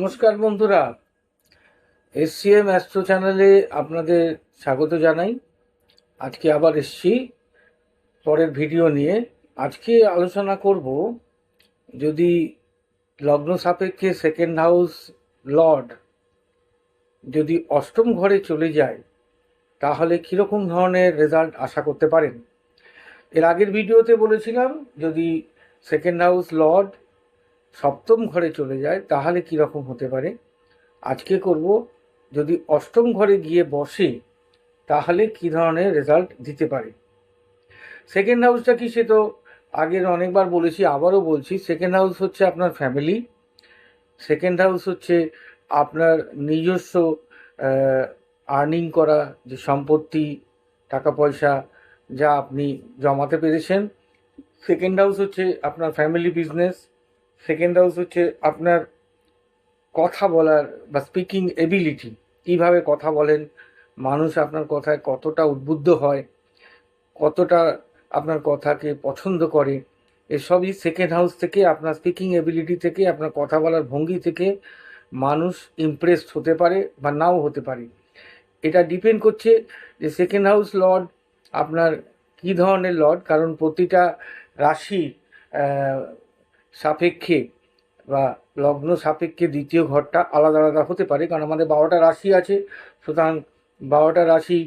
নমস্কার বন্ধুরা, SCM astro চ্যানেলে আপনাদের স্বাগত জানাই। আজকে আবার এসছি পরের ভিডিও নিয়ে। আজকে আলোচনা করব, যদি লগ্ন সাপেক্ষে সেকেন্ড হাউস লর্ড যদি অষ্টম ঘরে চলে যায় তাহলে কীরকম ধরনের রেজাল্ট আশা করতে পারেন। এর আগের ভিডিওতে বলেছিলাম যদি সেকেন্ড হাউস লর্ড সপ্তম ঘরে চলে যায় তাহলে কীরকম হতে পারে। আজকে করব যদি অষ্টম ঘরে গিয়ে বসে তাহলে কী ধরনের রেজাল্ট দিতে পারে। সেকেন্ড হাউসটা কি সে তো আগের অনেকবার বলেছি, আবারও বলছি। সেকেন্ড হাউস হচ্ছে আপনার ফ্যামিলি, সেকেন্ড হাউস হচ্ছে আপনার নিজস্ব আর্নিং করা যে সম্পত্তি, টাকা পয়সা যা আপনি জমাতে পেরেছেন। সেকেন্ড হাউস হচ্ছে আপনার ফ্যামিলি বিজনেস। সেকেন্ড হাউস হচ্ছে আপনার কথা বলার বা স্পিকিং এবিলিটি, কীভাবে কথা বলেন, মানুষ আপনার কথায় কতটা উদ্বুদ্ধ হয়, কতটা আপনার কথাকে পছন্দ করে, এসবই সেকেন্ড হাউস থেকে, আপনার স্পিকিং এবিলিটি থেকে, আপনার কথা বলার ভঙ্গি থেকে মানুষ ইমপ্রেসড হতে পারে বা নাও হতে পারে। এটা ডিপেন্ড করছে যে সেকেন্ড হাউস লর্ড আপনার কী ধরনের লর্ড, কারণ প্রতিটা রাশি সাপেক্ষে বা লগ্ন সাপেক্ষে দ্বিতীয় ঘরটা আলাদা আলাদা হতে পারে। কারণ আমাদের 12টা রাশি আছে, সুতরাং 12টা রাশি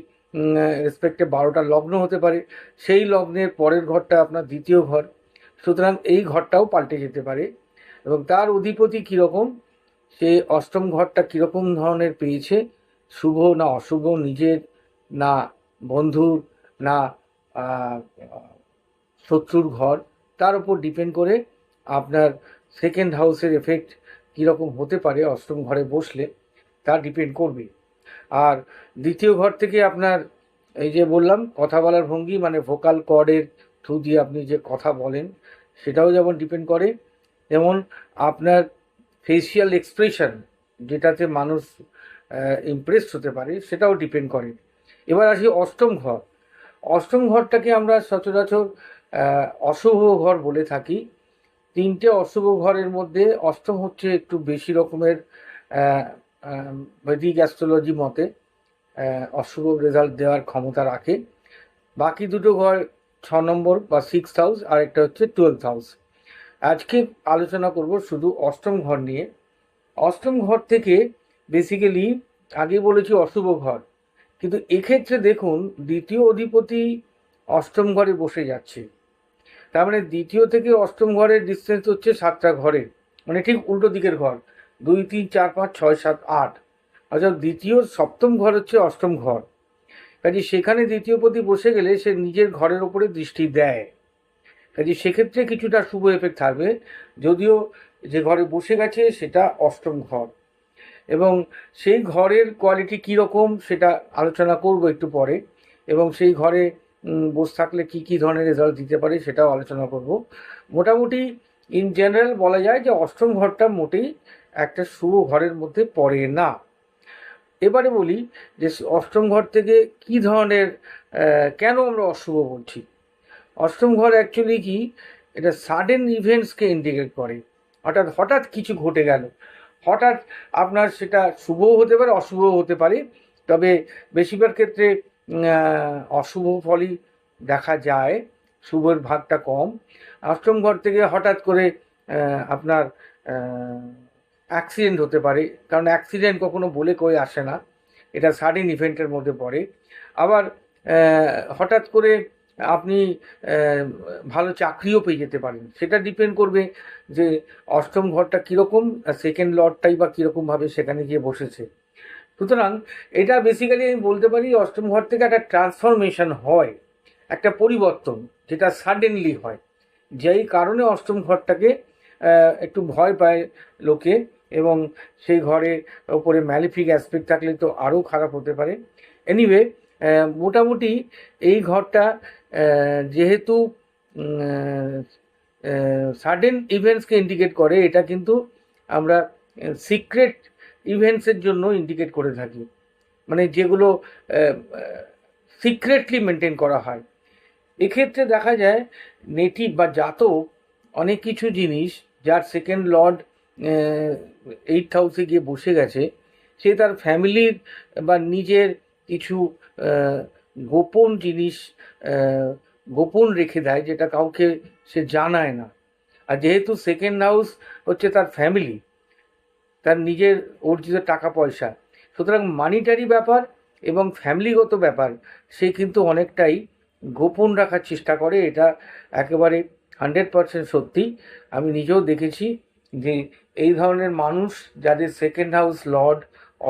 রেসপেক্টে 12টা লগ্ন হতে পারে। সেই লগ্নের পরের ঘরটা আপনার দ্বিতীয় ঘর, সুতরাং এই ঘরটাও পাল্টে যেতে পারে। এবং তার অধিপতি কীরকম, সে অষ্টম ঘরটা কীরকম ধরনের পেয়েছে, শুভ না অশুভ, নিজের না বন্ধুর না শত্রুর ঘর, তার উপর ডিপেন্ড করে আপনার সেকেন্ড হাউসের এফেক্ট কীরকম হতে পারে অষ্টম ঘরে বসলে, তা ডিপেন্ড করবে। আর দ্বিতীয় ঘর থেকে আপনার এই যে বললাম কথা বলার ভঙ্গি, মানে ভোকাল কর্ডের থ্রু দিয়ে আপনি যে কথা বলেন, সেটাও যেমন ডিপেন্ড করে, যেমন আপনার ফেসিয়াল এক্সপ্রেশন, যেটাতে মানুষ ইমপ্রেসড হতে পারে, সেটাও ডিপেন্ড করে। এবার আসি অষ্টম ঘর। অষ্টম ঘরটাকে আমরা সচরাচর অশুভ ঘর বলে থাকি। তিনটে অশুভ ঘরের মধ্যে অষ্টম হচ্ছে একটু বেশি রকমের বৈদিক অ্যাস্ট্রোলজি মতে অশুভ রেজাল্ট দেওয়ার ক্ষমতা রাখে। বাকি দুটো ঘর 6 নম্বর বা 6th হাউস, আর একটা হচ্ছে 12th হাউস। আজকে আলোচনা করব শুধু অষ্টম ঘর নিয়ে। অষ্টম ঘর থেকে বেসিক্যালি আগে বলেছি অশুভ ঘর, কিন্তু এক্ষেত্রে দেখুন দ্বিতীয় অধিপতি অষ্টম ঘরে বসে যাচ্ছে। তার মানে দ্বিতীয় থেকে অষ্টম ঘরের ডিস্টেন্স হচ্ছে 7টা ঘরের, মানে ঠিক উল্টো দিকের ঘর, 2, 3, 4, 5, 6, 7, 8। অর্থাৎ দ্বিতীয় সপ্তম ঘর হচ্ছে অষ্টম ঘর। কাজে সেখানে দ্বিতীয়পতি বসে গেলে সে নিজের ঘরের ওপরে দৃষ্টি দেয়। কাজে সেক্ষেত্রে কিছুটা শুভ এফেক্ট থাকবে, যদিও যে ঘরে বসে গেছে সেটা অষ্টম ঘর। এবং সেই ঘরের কোয়ালিটি কীরকম সেটা আলোচনা করব একটু পরে, এবং সেই ঘরে বসে থাকলে কী কী ধরনের রেজাল্ট দিতে পারে সেটাও আলোচনা করব। মোটামুটি ইন জেনারেল বলা যায় যে অষ্টম ঘরটা মোটেই একটা শুভ ঘরের মধ্যে পড়ে না। এবারে বলি যে অষ্টম ঘর থেকে কী ধরনের, কেন আমরা অশুভ বলছি। অষ্টম ঘর অ্যাকচুয়ালি কি, এটা সাডেন ইভেন্টসকে ইন্ডিকেট করে। অর্থাৎ হঠাৎ কিছু ঘটে গেল, হঠাৎ আপনার সেটা শুভও হতে পারে অশুভও হতে পারে, তবে বেশিরভাগ ক্ষেত্রে অশুভ ফলই দেখা যায়, শুভর ভাগটা কম। অষ্টম ঘর থেকে হঠাৎ করে আপনার অ্যাক্সিডেন্ট হতে পারে, কারণ অ্যাক্সিডেন্ট কখনো বলে কই আসে না, এটা সাডেন ইভেন্টের মধ্যে পড়ে। আবার হঠাৎ করে আপনি ভালো চাকরিও পেয়ে যেতে পারেন, সেটা ডিপেন্ড করবে যে অষ্টম ঘরটা কীরকম, সেকেন্ড লর্ডটাই বা কীরকমভাবে সেখানে গিয়ে বসেছে। সুতরাং এটা বেসিক্যালি আমি বলতে পারি অষ্টম ঘর থেকে একটা ট্রান্সফরমেশন হয়, একটা পরিবর্তন, যেটা সাডেনলি হয়, যেই কারণে অষ্টম ঘরটাকে একটু ভয় পায় লোকে, এবং সেই ঘরে ওপরে ম্যালিফিক অ্যাসপেক্ট থাকলে তো আরও খারাপ হতে পারে। এনিওয়ে, মোটামুটি এই ঘরটা যেহেতু সাডেন ইভেন্টসকে ইন্ডিকেট করে, এটা কিন্তু আমরা সিক্রেট ইভেন্টসের জন্য ইন্ডিকেট করে থাকি, মানে যেগুলো সিক্রেটলি মেনটেন করা হয়। এক্ষেত্রে দেখা যায় নেটিভ বা জাতক অনেক কিছু জিনিস, যার সেকেন্ড লর্ড এইট হাউসে গিয়ে বসে গেছে, সে তার ফ্যামিলির বা নিজের কিছু গোপন জিনিস গোপন রেখে দেয়, যেটা কাউকে সে জানায় না। আর যেহেতু সেকেন্ড হাউস হচ্ছে তার ফ্যামিলি, তার নিজের অর্জিত টাকা পয়সা, সুতরাং মানিটারি ব্যাপার এবং ফ্যামিলিগত ব্যাপার সে কিন্তু অনেকটাই গোপন রাখার চেষ্টা করে। এটা একেবারে 100% সত্যি। আমি নিজেও দেখেছি যে এই ধরনের মানুষ যাদের সেকেন্ড হাউস লর্ড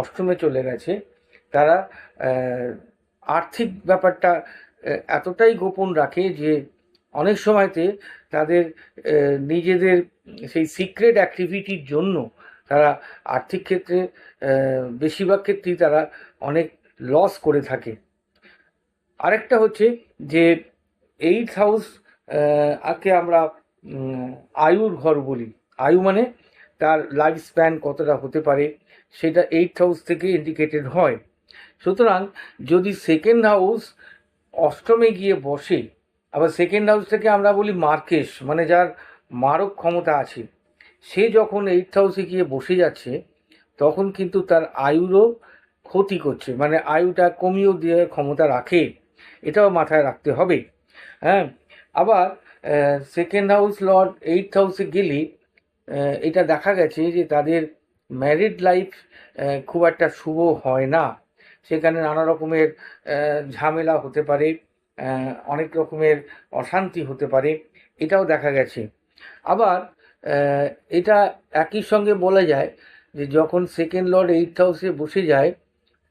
অষ্টমে চলে গেছে, তারা আর্থিক ব্যাপারটা এতটাই গোপন রাখে যে অনেক সময়তে তাদের নিজেদের সেই সিক্রেট অ্যাক্টিভিটির জন্য তারা আর্থিক ক্ষেত্রে বেশিরভাগ ক্ষেত্রেই তারা অনেক লস করে থাকে। আরেকটা হচ্ছে যে এইট হাউস আকে আমরা আয়ুর ঘর বলি। আয়ু মানে তার লাইফ স্প্যান কতটা হতে পারে, সেটা এইট হাউস থেকে ইন্ডিকেটেড হয়। সুতরাং যদি সেকেন্ড হাউস অষ্টমে গিয়ে বসে, আবার সেকেন্ড হাউস থেকে আমরা বলি মার্কেশ, মানে যার মারক ক্ষমতা আছে, সে যখন এইট হাউসে গিয়ে বসে যাচ্ছে তখন কিন্তু তার আয়ুরও ক্ষতি করছে, মানে আয়ুটা কমিয়েও দেওয়ার ক্ষমতা রাখে, এটাও মাথায় রাখতে হবে। হ্যাঁ, আবার সেকেন্ড হাউস লর্ড এইট হাউসে গেলে এটা দেখা গেছে যে তাদের ম্যারিড লাইফ খুব একটা শুভ হয় না। সেখানে নানা রকমের ঝামেলা হতে পারে, অনেক রকমের অশান্তি হতে পারে, এটাও দেখা গেছে। আবার এটা একই সঙ্গে বলা যায় যে যখন সেকেন্ড লর্ড এইট হাউসে বসে যায়,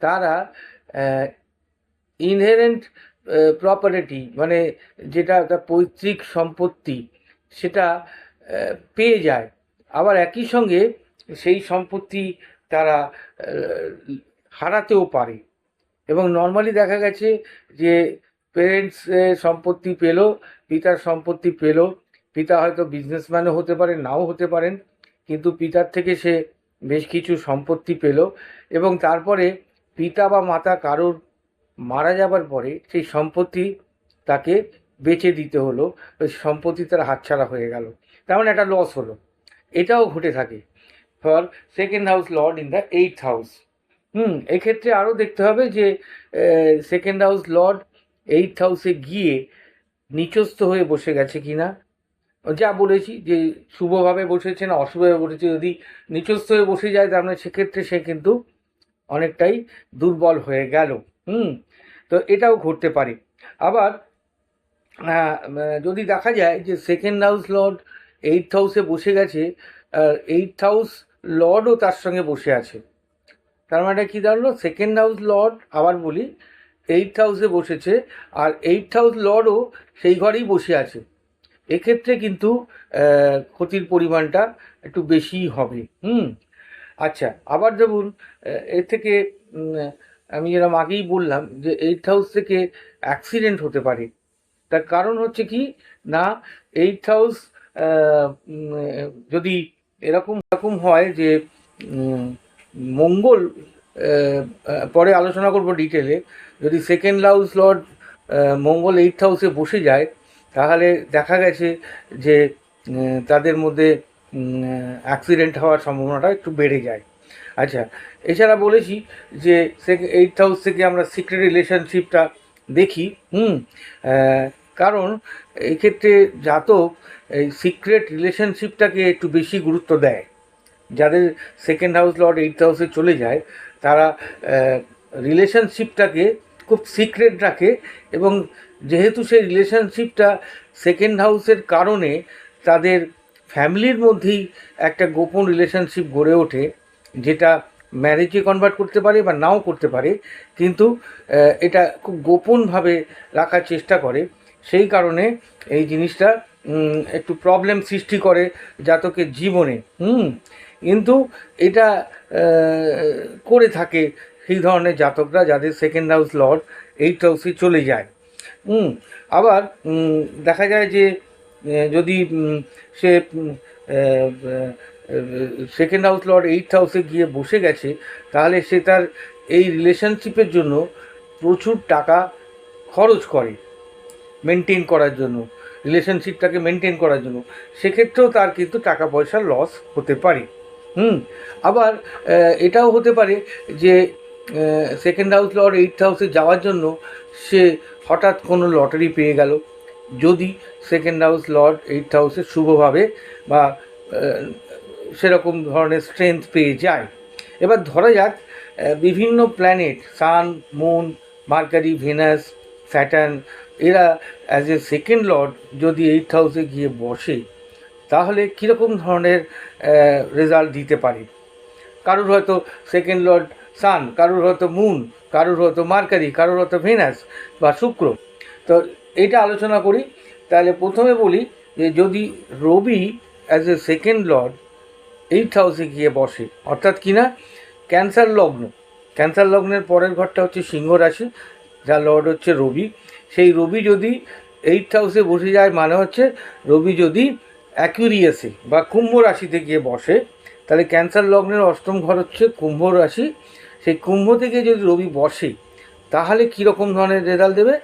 তারা ইনহেরেন্ট প্রপার্টি, মানে যেটা তার পৈতৃক সম্পত্তি, সেটা পেয়ে যায়। আবার একই সঙ্গে সেই সম্পত্তি তারা হারাতেও পারে। এবং নর্মালি দেখা গেছে যে পেরেন্টস সম্পত্তি পেল, পিতার সম্পত্তি পেল, পিতা হয়তো বিজনেসম্যানও হতে পারেন, নাও হতে পারেন, কিন্তু পিতার থেকে সে বেশ কিছু সম্পত্তি পেল এবং তারপরে পিতা বা মাতা কারোর মারা যাবার পরে সেই সম্পত্তি তাকে বেচে দিতে হলো, ওই সম্পত্তি তার হাতছাড়া হয়ে গেল, তেমন একটা লস হলো। এটাও ঘটে থাকে for second house Lord in the eight house. এক্ষেত্রে আরও দেখতে হবে যে সেকেন্ড হাউস লর্ড এইট হাউসে গিয়ে নিচস্থ হয়ে বসে গেছে কিনা। যা বলেছি যে শুভভাবে বসেছে না অশুভভাবে বসেছে, যদি নিচস্থ হয়ে বসে যায় তার মানে সেক্ষেত্রে সে কিন্তু অনেকটাই দুর্বল হয়ে গেল। তো এটাও ঘটতে পারে। আবার যদি দেখা যায় যে সেকেন্ড হাউস লর্ড এইট হাউসে বসে গেছে, এইট হাউস লর্ডও তার সঙ্গে বসে আছে, তার মানে কী দাঁড়ালো, সেকেন্ড হাউস লর্ড, আবার বলি, এইট হাউসে বসেছে আর এইট হাউস লর্ডও সেই ঘরেই বসে আছে। এক্ষেত্রে কিন্তু ক্ষতির পরিমাণটা একটু বেশিই হবে। আচ্ছা, আবার ধরুন এর থেকে আমি যেরকম আগেই বললাম যে এইট হাউস থেকে অ্যাক্সিডেন্ট হতে পারে। তার কারণ হচ্ছে কি না, এইট হাউস যদি এরকম এরকম হয় যে মঙ্গল, পরে আলোচনা করব ডিটেলে, যদি সেকেন্ড হাউস লর্ড মঙ্গল এইট হাউসে বসে যায় তাহলে দেখা গেছে যে তাদের মধ্যে অ্যাক্সিডেন্ট হওয়ার সম্ভাবনাটা একটু বেড়ে যায়। আচ্ছা, এছাড়া বলেছি যে এইট হাউস থেকে আমরা সিক্রেট রিলেশনশিপটা দেখি। কারণ এক্ষেত্রে জাতক এই সিক্রেট রিলেশনশিপটাকে একটু বেশি গুরুত্ব দেয়। যাদের সেকেন্ড হাউস লর্ড এইট হাউসে চলে যায় তারা রিলেশনশিপটাকে খুব সিক্রেট রাখে, এবং যেহেতু সেই রিলেশনশিপটা সেকেন্ড হাউসের কারণে তাদের ফ্যামিলির মধ্যেই একটা গোপন রিলেশনশিপ গড়ে ওঠে, যেটা ম্যারেজে কনভার্ট করতে পারে বা নাও করতে পারে, কিন্তু এটা খুব গোপনভাবে রাখার চেষ্টা করে। সেই কারণে এই জিনিসটা একটু প্রবলেম সৃষ্টি করে জাতকের জীবনে। কিন্তু এটা করে থাকে সেই ধরনের জাতকরা যাদের সেকেন্ড হাউস লর্ড এইট হাউসে চলে যায়। আবার দেখা যায় যে যদি সে সেকেন্ড হাউস লর্ড এইট হাউসে গিয়ে বসে গেছে তাহলে সে তার এই রিলেশনশিপের জন্য প্রচুর টাকা খরচ করে মেনটেন করার জন্য, রিলেশনশিপটাকে মেনটেন করার জন্য। সেক্ষেত্রেও তার কিন্তু টাকা পয়সার লস হতে পারে। হুম আবার এটাও হতে পারে যে সেকেন্ড হাউস লর্ড এইট হাউসে যাওয়ার জন্য সে হঠাৎ কোনো লটারি পেয়ে গেল, যদি সেকেন্ড হাউস লর্ড এইট হাউসে শুভভাবে বা সেরকম ধরনের স্ট্রেংথ পেয়ে যায়। এবার ধরা যাক বিভিন্ন প্ল্যানেট সান, মুন, মার্কারি, ভেনাস, স্যাটার্ন এরা অ্যাজ এ সেকেন্ড লর্ড যদি এইট হাউসে গিয়ে বসে, তাহলে কীরকম ধরনের রেজাল্ট দিতে পারে। কারুর হয়তো সেকেন্ড লর্ড সান, কারুর হয়তো মুন, কারুর হয়তো মার্কারি, কারুর হয়তো ভেনাস বা শুক্র। তো এটা আলোচনা করি। তাহলে প্রথমে বলি যে যদি Rabi as a second lord eight হাউসে গিয়ে বসে, অর্থাৎ কিনা ক্যান্সার লগ্ন, ক্যান্সার লগ্নের পরের ঘরটা হচ্ছে সিংহ রাশি, যার লর্ড হচ্ছে রবি। সেই রবি যদি এইট হাউসে বসে যায় মানে হচ্ছে রবি যদি অ্যাকুরিয়াসে বা কুম্ভ রাশিতে গিয়ে বসে, তাহলে ক্যান্সার লগ্নের অষ্টম ঘর হচ্ছে কুম্ভ রাশি। সেই কুম্ভ থেকে যদি রবি বসে তাহলে কীরকম ধরনের রেজাল্ট দেবে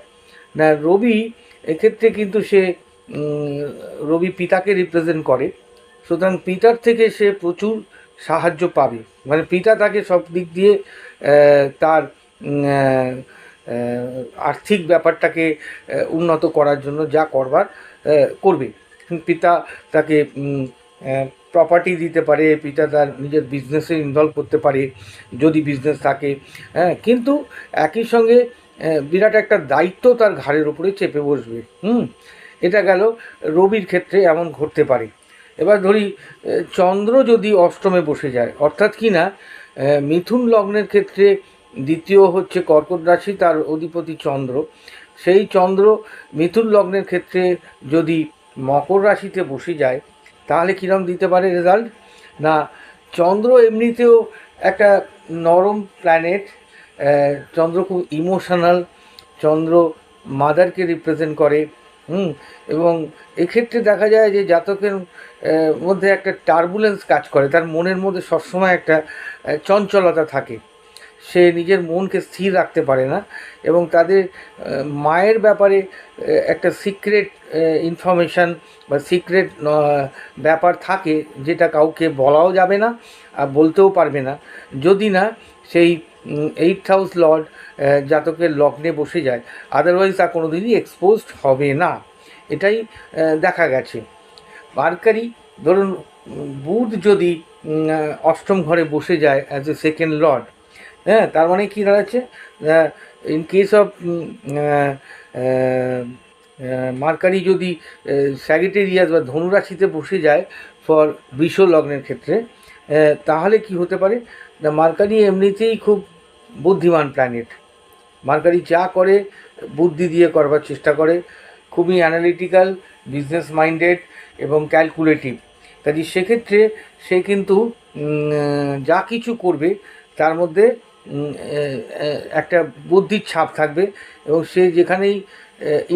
না, রবি এক্ষেত্রে কিন্তু সে রবি পিতাকে রিপ্রেজেন্ট করে, সুতরাং পিতার থেকে সে প্রচুর সাহায্য পাবে। মানে পিতা তাকে সব দিক দিয়ে তার আর্থিক ব্যাপারটাকে উন্নত করার জন্য যা করবার করবে। পিতা তাকে প্রপার্টি দিতে পারে, পিতা তার নিজের বিজনেসে ইনভলভ করতে পারে যদি বিজনেস থাকে। হ্যাঁ, কিন্তু একই সঙ্গে বিরাট একটা দায়িত্ব তার ঘাড়ের উপরে চেপে বসবে। এটা গেল রবির ক্ষেত্রে এমন ঘটতে পারে। এবার ধরি চন্দ্র যদি অষ্টমে বসে যায়, অর্থাৎ কি না মিথুন লগ্নের ক্ষেত্রে দ্বিতীয় হচ্ছে কর্কট রাশি, তার অধিপতি চন্দ্র। সেই চন্দ্র মিথুন লগ্নের ক্ষেত্রে যদি মকর রাশিতে বসে যায়, তাহলে কীরকম দিতে পারে রেজাল্ট না, চন্দ্র এমনিতেও একটা নরম প্ল্যানেট, চন্দ্র খুব ইমোশনাল, চন্দ্র মাদারকে রিপ্রেজেন্ট করে। এবং এক্ষেত্রে দেখা যায় যে জাতকের মধ্যে একটা টার্বুলেন্স কাজ করে, তার মনের মধ্যে সবসময় একটা চঞ্চলতা থাকে, সে নিজের মনকে স্থির রাখতে পারে না। এবং তাদের মায়ের ব্যাপারে একটা সিক্রেট ইনফরমেশান বা সিক্রেট ব্যাপার থাকে, যেটা কাউকে বলাও যাবে না আর বলতেও পারবে না, যদি না সেই এইট হাউস লর্ড জাতকের লগ্নে বসে যায়। আদারওয়াইজ তা কোনো দিনই এক্সপোজড হবে না, এটাই দেখা গেছে। মার্কারি ধরুন বুধ যদি অষ্টম ঘরে বসে যায় অ্যাজ এ সেকেন্ড লর্ড, হ্যাঁ, তার মানে কী দাঁড়াচ্ছে, ইন কেস অফ মার্কারি যদি স্যাগিটেরিয়াস বা ধনুরাশিতে বসে যায় ফর বৃষ লগ্নের ক্ষেত্রে, তাহলে কি হতে পারে না, মার্কারি এমনিতেই খুব বুদ্ধিমান প্ল্যানেট। মার্কারি যা করে বুদ্ধি দিয়ে করবার চেষ্টা করে, খুবই অ্যানালিটিক্যাল, বিজনেস মাইন্ডেড এবং ক্যালকুলেটিভ। কাজে সেক্ষেত্রে সে কিন্তু যা কিছু করবে তার মধ্যে একটা বুদ্ধির ছাপ থাকবে, এবং সে যেখানেই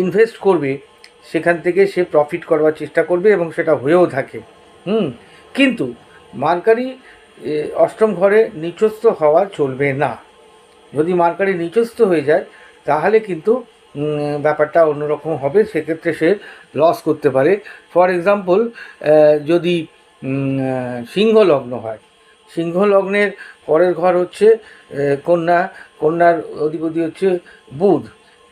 ইনভেস্ট করবে সেখান থেকে সে প্রফিট করবার চেষ্টা করবে এবং সেটা হয়েও থাকে। কিন্তু মার্কারি অষ্টম ঘরে নিচস্থ হওয়া চলবে না। যদি মার্কারি নিচস্থ হয়ে যায় তাহলে কিন্তু ব্যাপারটা অন্যরকম হবে, সেক্ষেত্রে সে লস করতে পারে। ফর এক্সাম্পল, যদি সিংহ লগ্ন হয়, সিংহ লগ্নের পরের ঘর হচ্ছে কন্যা, কন্যার অধিপতি হচ্ছে বুধ,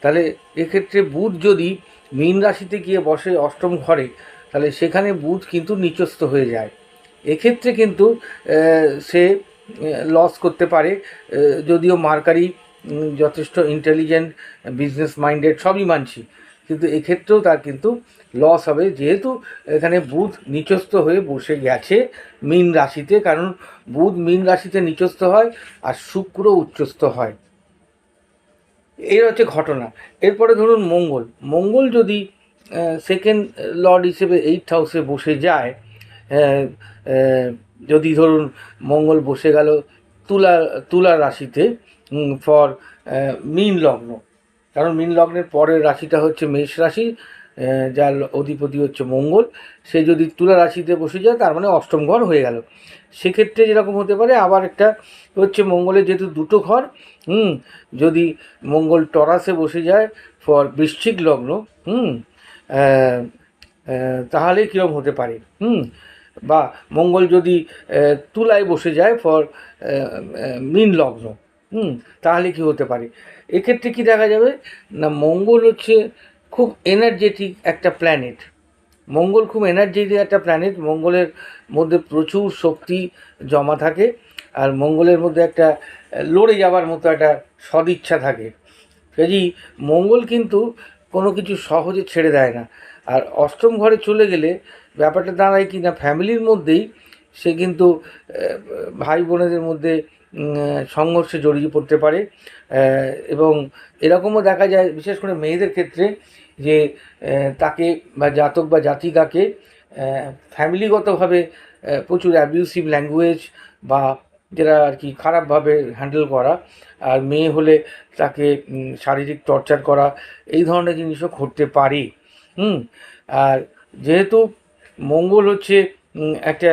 তাহলে এক্ষেত্রে বুধ যদি মীন রাশিতে গিয়ে বসে অষ্টম ঘরে, তাহলে সেখানে বুধ কিন্তু নিচস্থ হয়ে যায়। এক্ষেত্রে কিন্তু সে লস করতে পারে, যদিও মার্কারি যথেষ্ট ইন্টেলিজেন্ট, বিজনেস মাইন্ডেড, সবই মানছি, কিন্তু এক্ষেত্রেও তার কিন্তু লস হবে, যেহেতু এখানে বুধ নিচস্থ হয়ে বসে গেছে মীন রাশিতে। কারণ বুধ মীন রাশিতে নিচস্থ হয় আর শুক্র উচ্চস্থ হয়। এই হচ্ছে ঘটনা। এরপরে ধরুন মঙ্গল, মঙ্গল যদি সেকেন্ড লর্ড হিসেবে এইট হাউসে বসে যায়, যদি ধরুন মঙ্গল বসে গেল তুলা রাশিতে ফর মীন লগ্ন, কারণ মীন লগ্নের পরের রাশিটা হচ্ছে মেষ রাশি, যার অধিপতি হচ্ছে মঙ্গল। সে যদি তুলা রাশিতে বসে যায় তার মানে অষ্টম ঘর হয়ে গেল। সেক্ষেত্রে যেরকম হতে পারে, আবার একটা হচ্ছে মঙ্গলের যেহেতু দুটো ঘর, যদি মঙ্গল টরাসে বসে যায় ফর বৃশ্চিক লগ্ন, তাহলে কীরকম হতে পারে। বা মঙ্গল যদি তুলায় বসে যায় ফর মীন লগ্ন, তাহলে কি হতে পারে? এক্ষেত্রে কি দেখা যাবে না, মঙ্গল হচ্ছে খুব এনার্জেটিক একটা প্ল্যানেট। মঙ্গল খুব এনার্জেটিক একটা প্ল্যানেট, মঙ্গলের মধ্যে প্রচুর শক্তি জমা থাকে, আর মঙ্গলের মধ্যে একটা লড়ে যাবার মতো একটা সদিচ্ছা থাকে। কাজেই মঙ্গল কিন্তু কোনো কিছু সহজে ছেড়ে দেয় না। আর অষ্টম ঘরে চলে গেলে ব্যাপারটা দাঁড়ায় কি না, ফ্যামিলির মধ্যেই সে কিন্তু ভাই বোনেদের মধ্যে সংঘর্ষে জড়িয়ে পড়তে পারে। এবং এরকমও দেখা যায় বিশেষ করে মেয়েদের ক্ষেত্রে যে তাকে বা জাতক বা জাতিকাকে ফ্যামিলিগতভাবে প্রচুর অ্যাবিউসিভ ল্যাঙ্গুয়েজ বা যেটা আর কি খারাপভাবে হ্যান্ডেল করা, আর মেয়ে হলে তাকে শারীরিক টর্চার করা, এই ধরনের জিনিসও ঘটতে পারে। আর যেহেতু মঙ্গল হচ্ছে একটা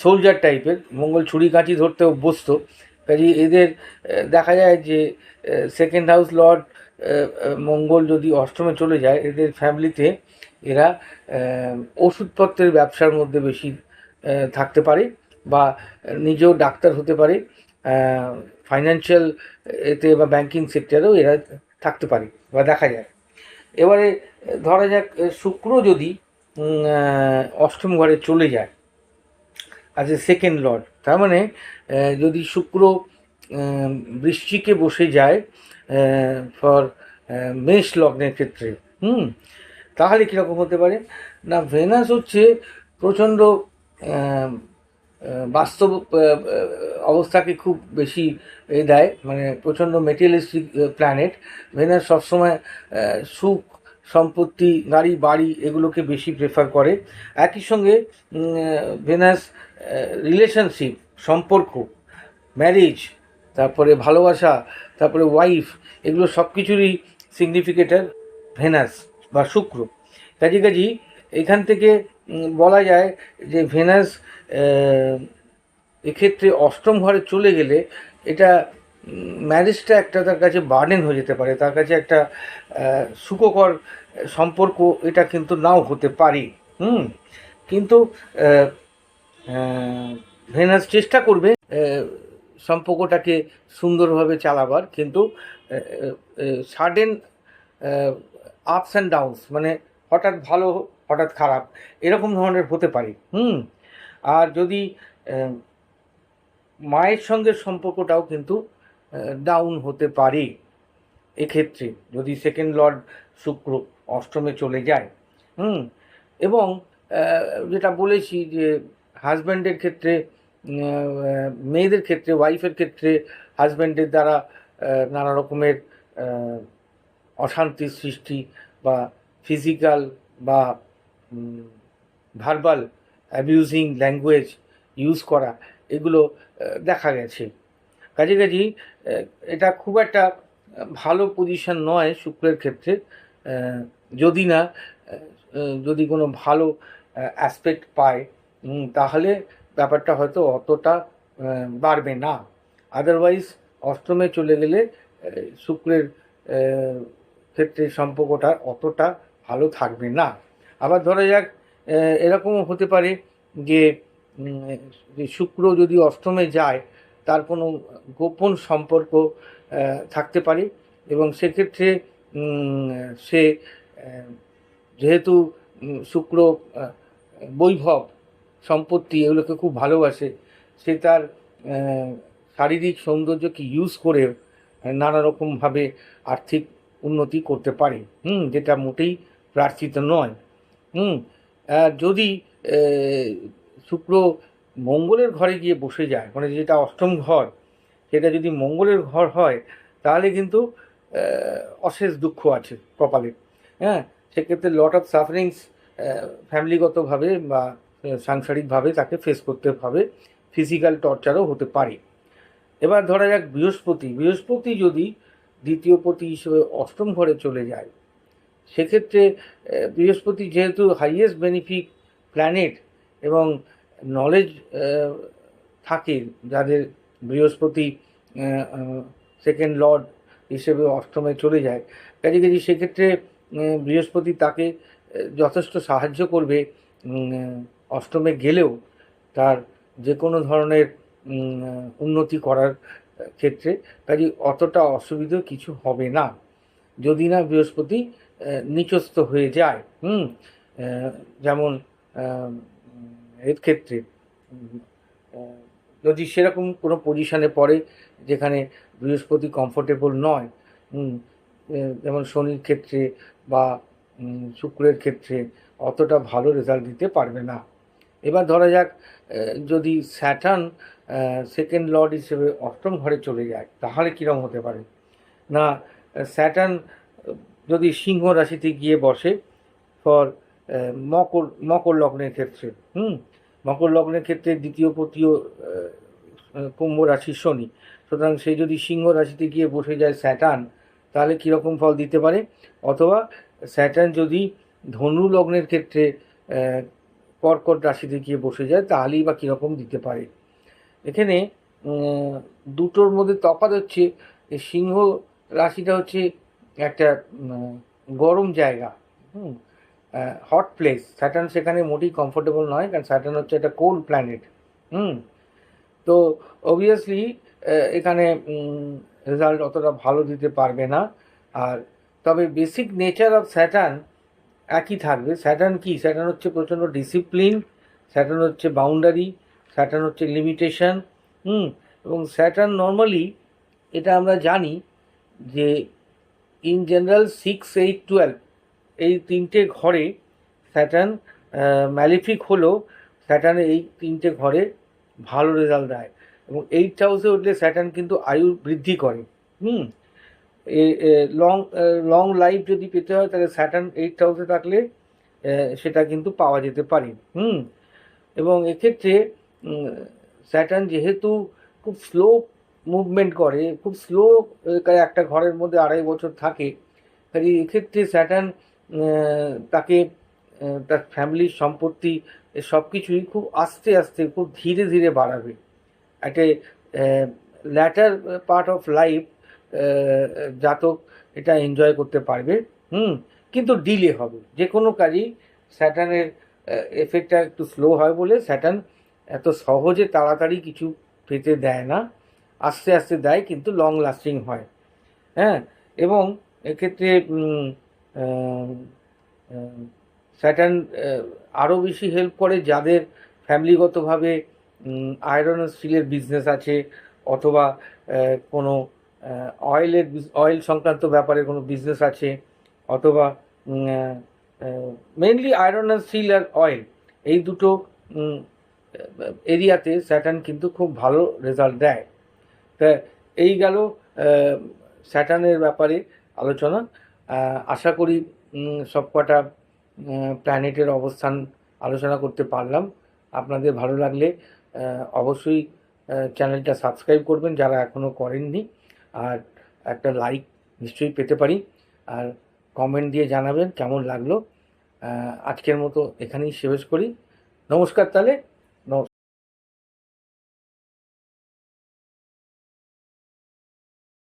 সোলজার টাইপের, মঙ্গল ছুরি কাঁচি ধরতে অভ্যস্ত, কাজে এদের দেখা যায় যে সেকেন্ড হাউস লর্ড মঙ্গল যদি অষ্টমে চলে যায়, এদের ফ্যামিলিতে এরা ওষুধপত্রের ব্যবসার মধ্যে বেশি থাকতে পারে, বা নিজেও ডাক্তার হতে পারে, ফাইন্যান্সিয়াল এতে বা ব্যাংকিং সেক্টরেও এরা থাকতে পারে বা দেখা যায়। এবারে ধরা যাক শুক্র যদি অষ্টম ঘরে চলে যায় অ্যাজ এ সেকেন্ড লর্ড, তার মানে যদি শুক্র বৃশ্চিকে বসে যায় ফর মেষ লগ্নের ক্ষেত্রে, তাহলে কীরকম হতে পারে না, ভেনাস হচ্ছে প্রচণ্ড বাস্তব অবস্থাকে খুব বেশি দেয়, মানে প্রচণ্ড মেটেরিয়ালিস্টিক প্ল্যানেট। ভেনাস সবসময় সুখ, সম্পত্তি, গাড়ি বাড়ি এগুলোকে বেশি প্রেফার করে। একই সঙ্গে ভেনাস রিলেশনশিপ, সম্পর্ক, ম্যারেজ, তারপরে ভালোবাসা, তারপরে ওয়াইফ, এগুলো সব কিছুরই সিগনিফিকেটার ভেনাস বা শুক্র। কাজী এখান থেকে বলা যায় যে ভেনাস এক্ষেত্রে অষ্টম ঘরে চলে গেলে এটা ম্যারেজটা একটা তার কাছে বার্ডেন হয়ে যেতে পারে, তার কাছে একটা সুখকর সম্পর্ক এটা কিন্তু নাও হতে পারে। কিন্তু ভেনাস চেষ্টা করবে সম্পর্কটাকে সুন্দরভাবে চালাবার, কিন্তু সাডেন আপস অ্যান্ড ডাউনস, মানে হঠাৎ ভালো হঠাৎ খারাপ এরকম ধরনের হতে পারে। আর যদি মায়ের সঙ্গে সম্পর্কটাও কিন্তু ডাউন হতে পারে এক্ষেত্রে, যদি সেকেন্ড লর্ড শুক্র অষ্টমে চলে যায়। এবং যেটা বলেছি যে হাজব্যান্ডের ক্ষেত্রে, মেয়েদের ক্ষেত্রে, ওয়াইফের ক্ষেত্রে হাজব্যান্ডের দ্বারা নানা রকমের অশান্তির সৃষ্টি বা ফিজিক্যাল বা ভার্বাল অ্যাবিউজিং ল্যাঙ্গুয়েজ ইউজ করা, এগুলো দেখা গেছে। কাজেই এটা খুব একটা ভালো পজিশন নয় শুক্রের ক্ষেত্রে, যদি কোনো ভালো অ্যাসপেক্ট পায় তাহলে ব্যাপারটা হয়তো অতটা বাড়বে না। আদারওয়াইজ অষ্টমে চলে গেলে শুক্রের ক্ষেত্রে সম্পর্কটা অতটা ভালো থাকবে না। আবার ধরা যাক এরকমও হতে পারে যে শুক্র যদি অষ্টমে যায়, তার কোনো গোপন সম্পর্ক থাকতে পারে, এবং সেক্ষেত্রে সে যেহেতু শুক্র বৈভব, সম্পত্তি এগুলোকে খুব ভালোবাসে, সে তার শারীরিক সৌন্দর্যকে ইউজ করে নানা রকমভাবে আর্থিক উন্নতি করতে পারে, যেটা মোটেই প্রার্থিত নয়। যদি শুক্র মঙ্গলের ঘরে গিয়ে বসে যায়, মানে যেটা অষ্টম ঘর, সেটা যদি মঙ্গলের ঘর হয়, তাহলে কিন্তু অশেষ দুঃখ আছে কপালে। সেক্ষেত্রে লট অফ সাফারিংস ফ্যামিলিগতভাবে বা সাংসারিকভাবে তাকে ফেস করতে হবে, ফিজিক্যাল টর্চারও হতে পারে। এবার ধরা যাক বৃহস্পতি যদি দ্বিতীয় পতি হিসেবে অষ্টম ঘরে চলে যায়, সেক্ষেত্রে বৃহস্পতি যেহেতু হাইয়েস্ট বেনিফিক প্ল্যানেট এবং নলেজ থাকে যাদের, বৃহস্পতি সেকেন্ড লর্ড হিসেবে অষ্টমে চলে যায়, কাজে সেক্ষেত্রে বৃহস্পতি তাকে যথেষ্ট সাহায্য করবে অষ্টমে গেলেও তার যে কোনো ধরনের উন্নতি করার ক্ষেত্রে কাজে অতটা অসুবিধা কিছু হবে না, যদি না বৃহস্পতি নিচস্থ হয়ে যায়। যেমন এর ক্ষেত্রে যদি সেরকম কোনো পজিশানে পড়ে যেখানে বৃহস্পতি কমফোর্টেবল নয়, যেমন শনির ক্ষেত্রে বা শুক্রের ক্ষেত্রে অতটা ভালো রেজাল্ট দিতে পারবে না। এবার ধরা যাক যদি স্যাটার্ন সেকেন্ড লর্ড হিসেবে অষ্টম ঘরে চলে যায়, তাহলে কীরকম হতে পারে না, স্যাটার্ন যদি সিংহ রাশিতে গিয়ে বসে ফর মকর লগ্নের ক্ষেত্রে, মকর লগ্নের ক্ষেত্রে দ্বিতীয় পতীয় কুম্ভ রাশির শনি, সুতরাং সে যদি সিংহ রাশিতে গিয়ে বসে যায় স্যাটার্ন, তাহলে কীরকম ফল দিতে পারে। অথবা স্যাটার্ন যদি ধনু লগ্নের ক্ষেত্রে কর্কট রাশিতে গিয়ে বসে যায়, তাহলেই বা কীরকম দিতে পারে। এখানে দুটোর মধ্যে তফাৎ হচ্ছে, সিংহ রাশিটা হচ্ছে একটা গরম জায়গা, হট প্লেস। স্যাটার্ন সেখানে মোটেই কমফোর্টেবল নয়, কারণ স্যাটার্ন হচ্ছে একটা কোল্ড প্ল্যানেট। তো অবভিয়াসলি এখানে রেজাল্ট অতটা ভালো দিতে পারবে না। আর তবে বেসিক নেচার অফ স্যাটার্ন একই থাকবে। স্যাটার্ন কি, স্যাটার্ন হচ্ছে প্রচণ্ড ডিসিপ্লিন, স্যাটার্ন হচ্ছে বাউন্ডারি, স্যাটার্ন হচ্ছে লিমিটেশন। এবং স্যাটার্ন নর্মালি, এটা আমরা জানি যে ইন জেনারেল 6, 8, 12 এই তিনটে ঘরে স্যাটার্ন ম্যালিফিক হলেও স্যাটার্নের এই তিনটে ঘরে ভালো রেজাল্ট দেয়। এবং 8th হাউসে উঠলে স্যাটার্ন কিন্তু আয়ু বৃদ্ধি করে। লং লাইফ যদি পেতে হয় তাহলে স্যাটার্ন 8th হাউসে থাকলে সেটা কিন্তু পাওয়া যেতে পারে। এবং এক্ষেত্রে স্যাটার্ন যেহেতু খুব স্লো মুভমেন্ট করে, খুব স্লো, একটা ঘরের মধ্যে 2.5 বছর থাকে, কাজে এক্ষেত্রে স্যাটার্ন তাকে তার ফ্যামিলির সম্পত্তি সব কিছুই খুব আস্তে আস্তে, খুব ধীরে ধীরে বাড়াবে। একটা ল্যাটার পার্ট অফ লাইফ জাতক এটা এনজয় করতে পারবে, কিন্তু ডিলে হবে। যে কোনো কাজই স্যাটার্নের এফেক্টটা একটু স্লো হয় বলে স্যাটার্ন এত সহজে তাড়াতাড়ি কিছু পেতে দেয় না, আস্তে আস্তে দেয়, কিন্তু লং লাস্টিং হয়। এবং এক্ষেত্রে স্যাটার্ন আরও বেশি হেল্প করে যাদের ফ্যামিলিগতভাবে আয়রন ও স্টিলের বিজনেস আছে, অথবা কোনো অয়েল সংক্রান্ত ব্যাপারে কোনো বিজনেস আছে, অথবা মেনলি আয়রন অ্যান্ড স্টিল আর অয়েল, এই দুটো এরিয়াতে স্যাটার্ন কিন্তু খুব ভালো রেজাল্ট দেয়। তা এই গেল স্যাটার্নের ব্যাপারে আলোচনা। আশা করি সবকটা প্ল্যানেটের অবস্থান আলোচনা করতে পারলাম। আপনাদের ভালো লাগলে অবশ্যই চ্যানেলটা সাবস্ক্রাইব করবেন যারা এখনও করেননি, আর একটা লাইক নিশ্চয়ই পেতে পারি, আর কমেন্ট দিয়ে জানাবেন কেমন লাগলো। আজকের মতো এখানেই শেষ করি। নমস্কার তাহলে।